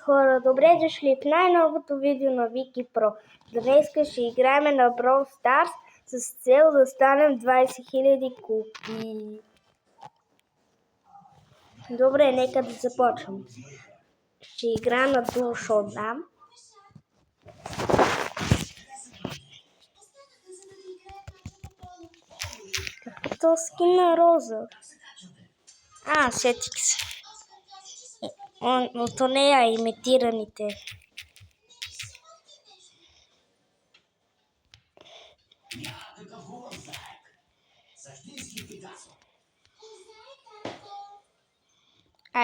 Хора, добре дошли в най-новото видео на Вики Про. Днес ще играем на Brawl Stars с цел да станем 20 000 купи. Добре, нека да започнем. Ще игра на Dual Showdown. Както скин на роза. Сетих се. От нея имитираните.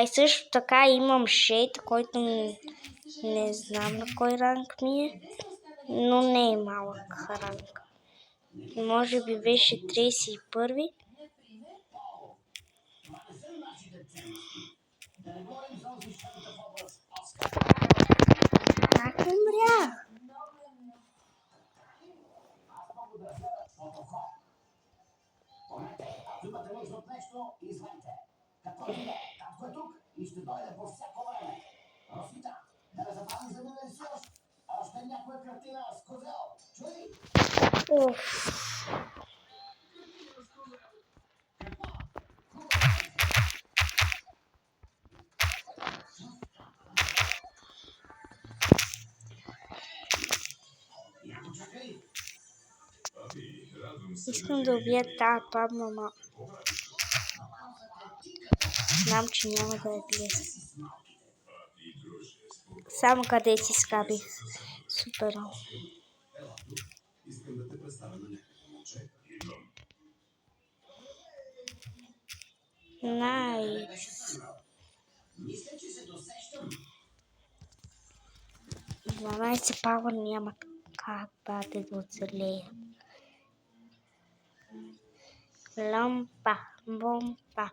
И също така имам шейд, който не знам на кой ранг ми е, но не е малък ранг. Може би беше 31. Как умрях? Имате нужда от нещо, извайте. Какво е Татко е тук и ще дойде по всяко време. Росита, да не забрави за минали си още някоя картина с козел. Чуй! Искам да убия тази падна мама. Знам, че няма да я бие. Само къде си скабих. Супер. Искам да те представя на някакво момче. Найс. Мисля, че се досещам. 12 пауър няма как бъде да оцелея. Лампа, бомба,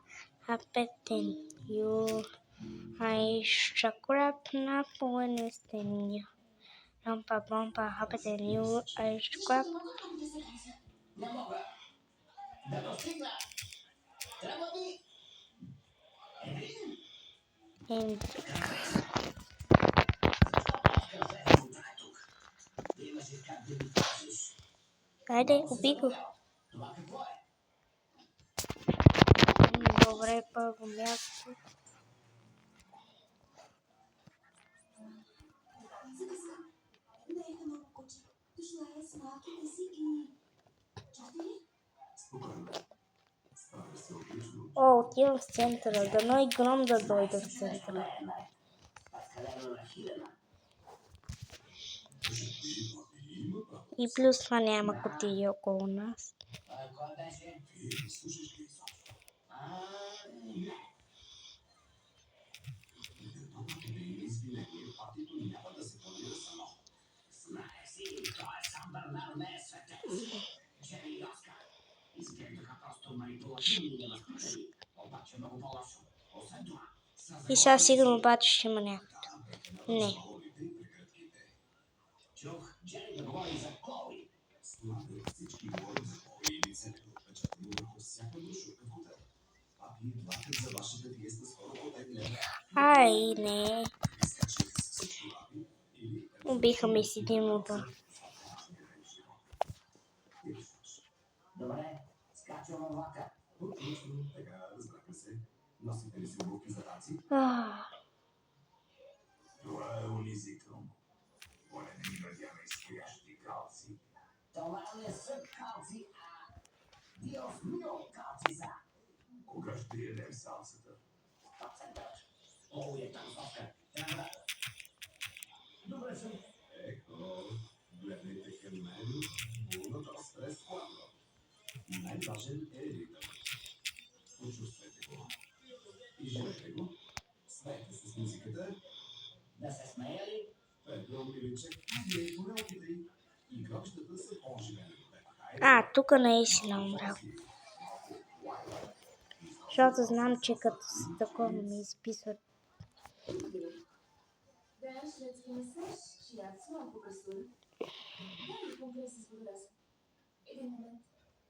апетен, ю. Шакрапна поенестения. Лампа, бомба, апетен, ю. Шакрап. Не мога да достигна. Трябва ми. Хайде, убий го. Добре, първо място. Отивам в центъра. Дано и Гром да дойде в центъра. И плюс това няма кутии около нас. И сега сигурно обаче ще има някакво. Не. Не. Убиха ми си димата. Добре, скачвам влака. Така, разбрахме се. Носите ли си обувки за танци? Това е унизително. Поне не ми надява изстоящи калци. Това не са калци, а Диос мио калци са. Кога ще ядем салсата? О, е танцовка. Трябва. Добре съм. Ехо, гледайте към мен. Бурното стрес хладно. Най-важен е ритъм. Почувствайте го. Изживете го. Смейте се с музиката. Да се смея ли? Петро Миличек, вие корелките и гробищата са по-оживени. Тук наистина умрял. Защото знам, че като с такова ми изписват. Един момент.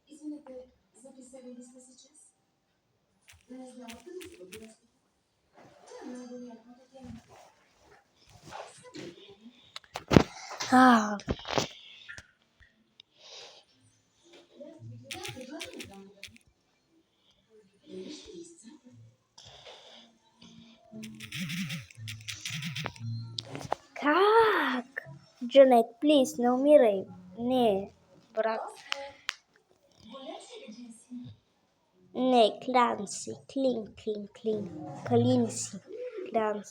Извинете, записали ли сте си час? Не знам, къде се бъде. Това е много яко да тема. А, как? Джанет, плиз, не умирай. Не, брат. Не, Клянси. Клинси. Клянси. Клин.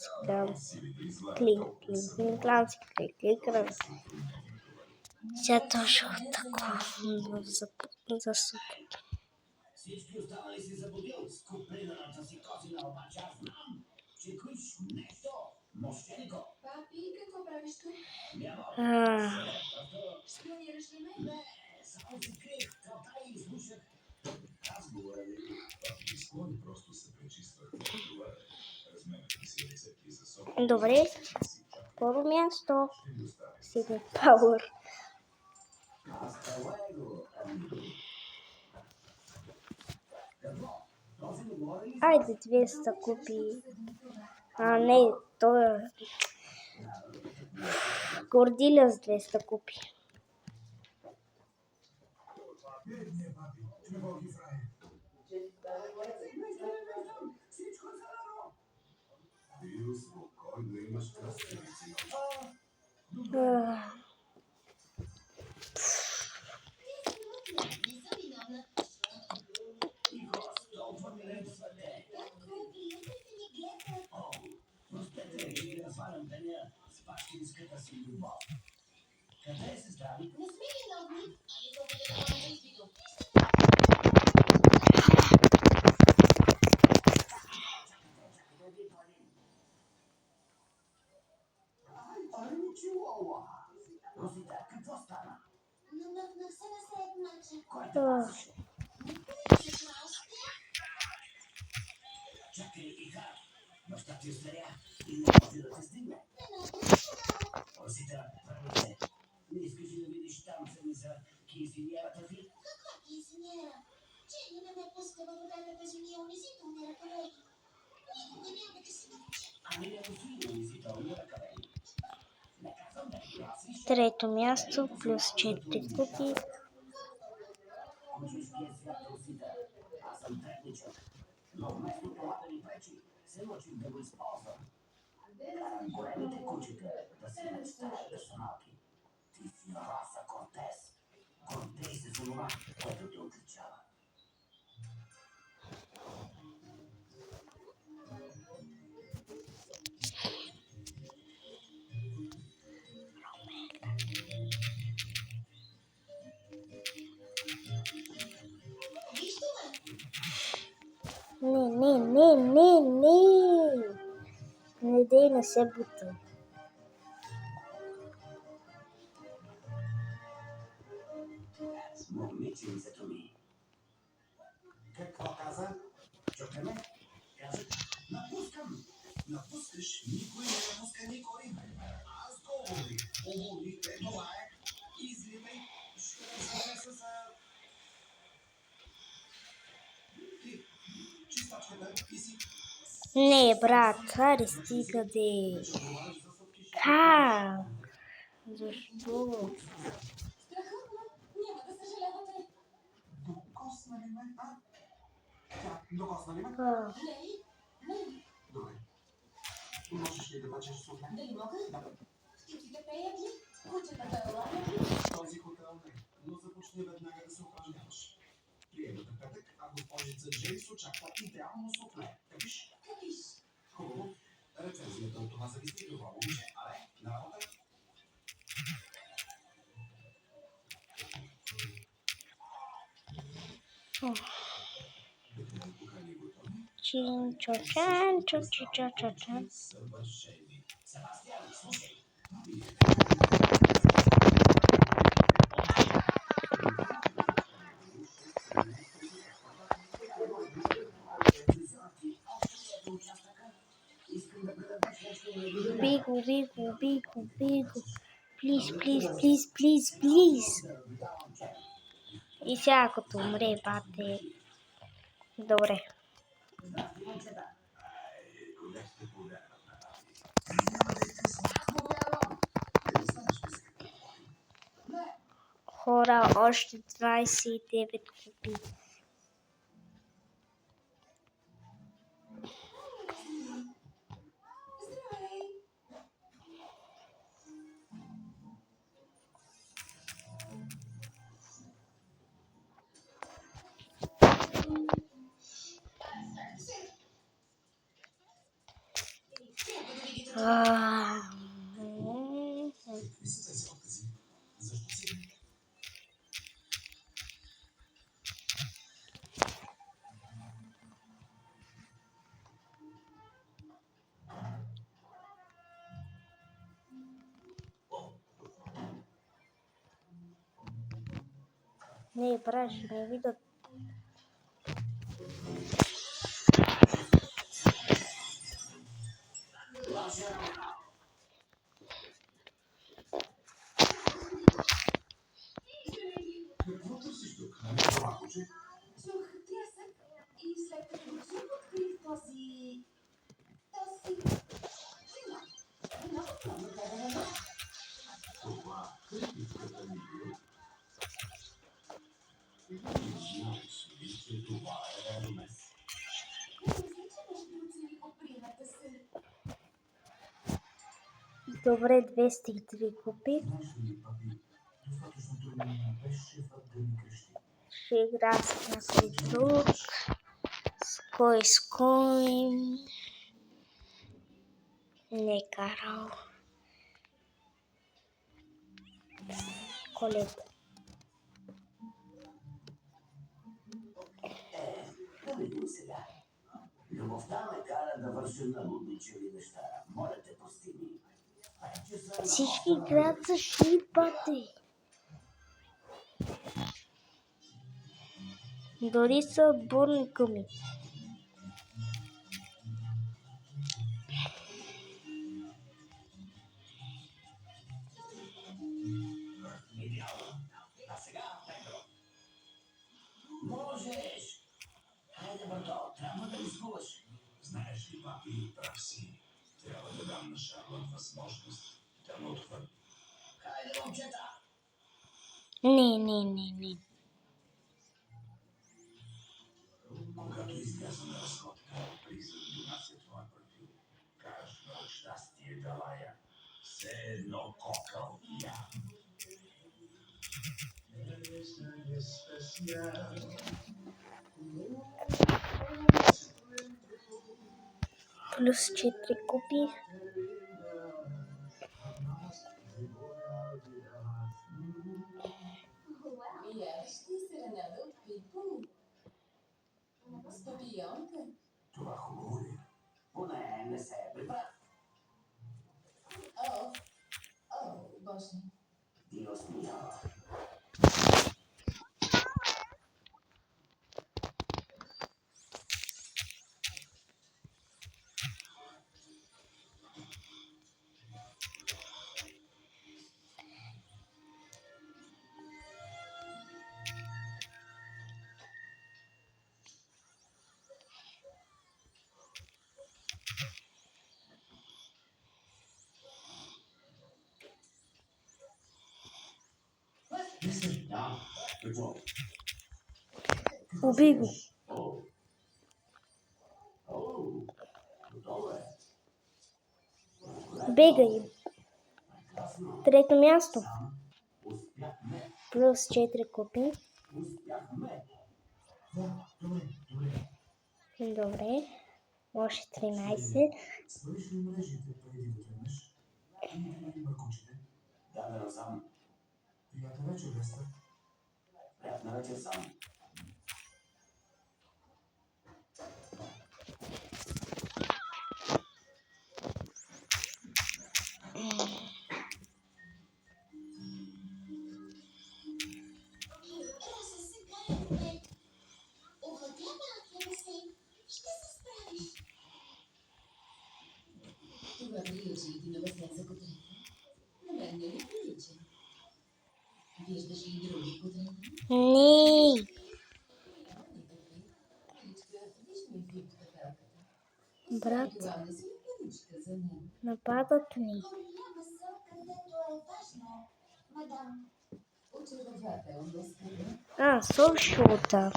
Клянси. Я тоже вот такого засуплю. Всички останали си забудил. Скупи да нам си кози на обача. Знам, че криш нещо. Мошеннико. Папи, какво правиш тук? Няма. Шпионираш ли ме? Не, само си криех в калта и слушах разговора ви. Писмо не просто се пречиствах. Това е. Разменяхме си рецепти за сок. Добре. Второ място. Сидни Пауър. Hasta luego, amigo. Какво? Този не говори ли? Айде 200 купи. А, не, той е... Гордилиус 200 купи. Бил спокойно, имаш кръстеници. Свалям деня с бащинската си любов. Къде се здрави? Не сме виновни. Ами да бъде да бъде извидо. Ай, чуала. Росита, какво стана? На все не се е мъча. Кой те пазеше? Се кралски? Чакай, Иха. Баща ти остаря и не може да те стигне. Росита, първо се. Не искаш ли да видиш там сами за кизиньерата ви? Каква кизиньера? Че не ме пуска във водата без уния унизителни ръкавеки. Никога няма да се науча. Ами не носи унизителни ръкавели. Не казвам да ги гласиш. Трето място плюс 4 купи. Кучешкият свят, Росита. Аз съм техничък. Но вместо това да ми пречи, се научих да го използвам. Карам големите кучета да си мечтаят да са малки. Ти си раса Кортес. Гордей се за това, което те отличава. Виж това. Не. Не дей, не се бута. Момиченцето ми. Какво каза? Чухте ме? Кажа, напускам. Напускаш, никой не напуска никой. Аз го уволних. Уволних, това е. Изливай. Ще се с... Ти, чистачката, ти си... Не, брат, аре стига де. Как? Защо? Страхотно. Няма да съжалявате. Докосна ли ме, а? Тя, докосна ли ме? Лей? Не. Добре. Можеш ли да бачеш суфле? Дали мога? Да. Птиците пеят ли? Кучетата лаят ли? Този хотел не, но започни веднага да се упражняваш. Приемата петък, а госпожица Джейс очаква идеално суфле. Капиш? Капиш. Хубаво. Рецензията от това зависи какво момиче. Але, на работа. Да те покани готови. Чин-чо-чан. Съвършени. Себастиан, слушай. Бигу. Плиз. И сега като умре, бате. Добре. хора, още 29 купи. Какви са тези откази? Защо си? Не, брат, ще ме видят. Какво търсиш тук? Нали това куче? Чух трясък и след като го чух, открих този... Много трудно да го намеря. Това критичката ми е. Знаеш ли, че това е Ермес? Не мисля, че беше учили от приемата си. Добре, 203 купи. Знаеш ли, папи, достатъчно трудно ми беше шефът да ми крещи. Ще игра с някой друг. С кой. Не карал. Колета. Да видим сега. Любовта ме кара да върша налудничеви неща. Моля те, прости ми. Всички играят за шипате. Дори са отборника ми. А сега, Петро. Можеш! Хайде, брато, трябва да рискуваш. Знаеш ли, папи, прав си. Трябва да дам на Шарлот възможност да ме отхвърли. Хайде, момчета! Не. Когато изляза на разходка, призъм донася твоя профил. Кажа от щастие да лая. Все едно кокъл я. Плюс 4 купи. Миляващи серенада от Питбул. С папионка. Това хубаво ли? Поне не се е прибрах. Боже. Диос мия. Да, какво? Убий го. Готово е. Бегай. Прекрасно. Трето място. Успяхме. Плюс 4 купи. Успяхме. Да, добре. Добре. Още 13. Свърши мрежите преди да тръгнеш. И мъркучите. Да, да сам. Приятна вечер, Лестър. Приятна вечер сам. Раза сега е добре. Овладявай се. Ще се справиш. Това прилича ли ти на басейн за котенка? На мен не ми прилича. Виждаш ли други котенки? Не. Брат, Това не си ли паричка за мен? нападат ни. Голяма са, където е важно, мадам. Socialta.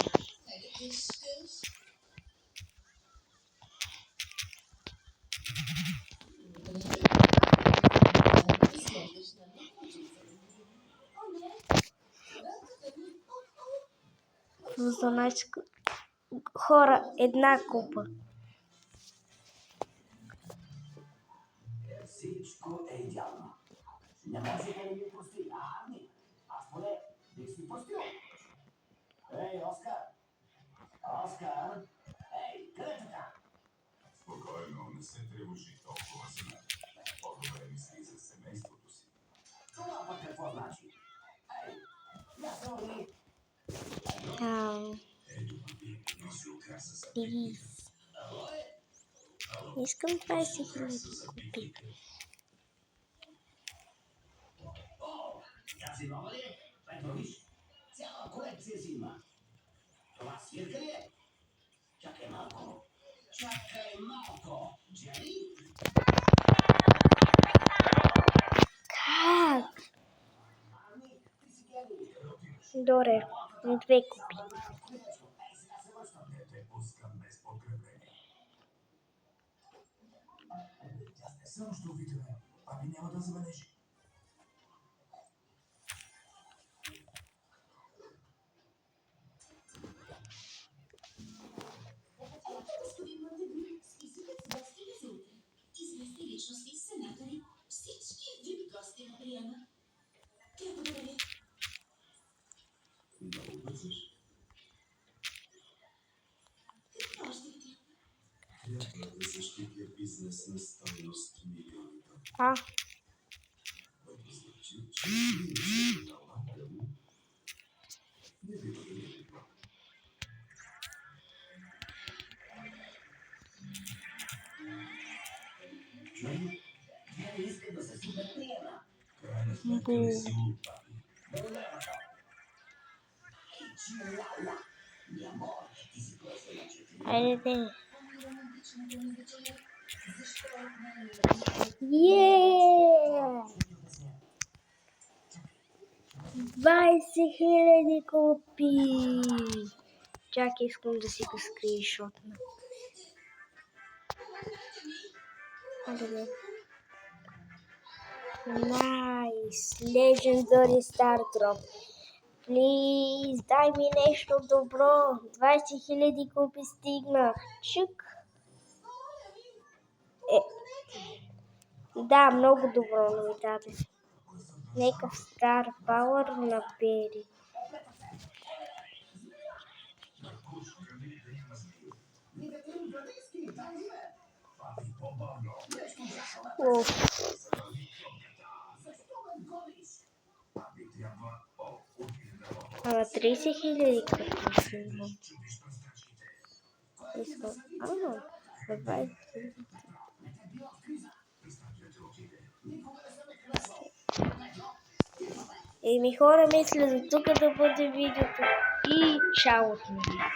Значи, хора, една купа. Всичко е идеално. Не можете ли ми прости? Ами, аз поне бих си простил. Ей, Оскар! Оскар! Ей, къде е така? Спокойно, не се тревожи толкова за мен. По-добре мисли за семейството си. Това пък какво значи? Ей, я се оли! Ето папир, носи украса за пикника. Ало е? Искам 20 хиляди купи. О, тя си нова ли е? Ето виж, цяла колекция си има. Това свирка ли е? Чакай малко. Чакай малко, Джери. Как? Ами, ти си гени. Добре, на 2 купи. Ей, сега се връщам. Не те пускам без подкрепление. Тя сте също видео. Папи няма да забележи. Господин Монтегрю, списъкът с гости за утре. Известни личности, сенатори, всички вип гости на приема. Тя благодаря. Много бързаш. Какво ще ви Трябва да защитя бизнес на стойност милиони. Което значи, че не се налагам. Не бива да ми е това. Джони, тя не иска да се супер приема. Крайна сметка не си луд, папи. Проблема то. Ей, чилала. Mi amor, ти си просто на четири. Айде. романтичната ни вечеря? Защо Еее! 20 хиляди купи! Чакай, искам да си го скриншотна. Айде. Найс! Legendary Star Drop. Плиз, дай ми нещо добро. 20 хиляди купи стигнах. Чук. Да, много добро ми даде. Нека Star Power на Бери. Уф. Ама 30 хиляди като си имам. Искам. За 20 хиляди. Еми хора, мисля за тук да бъде видеото и чао от мен.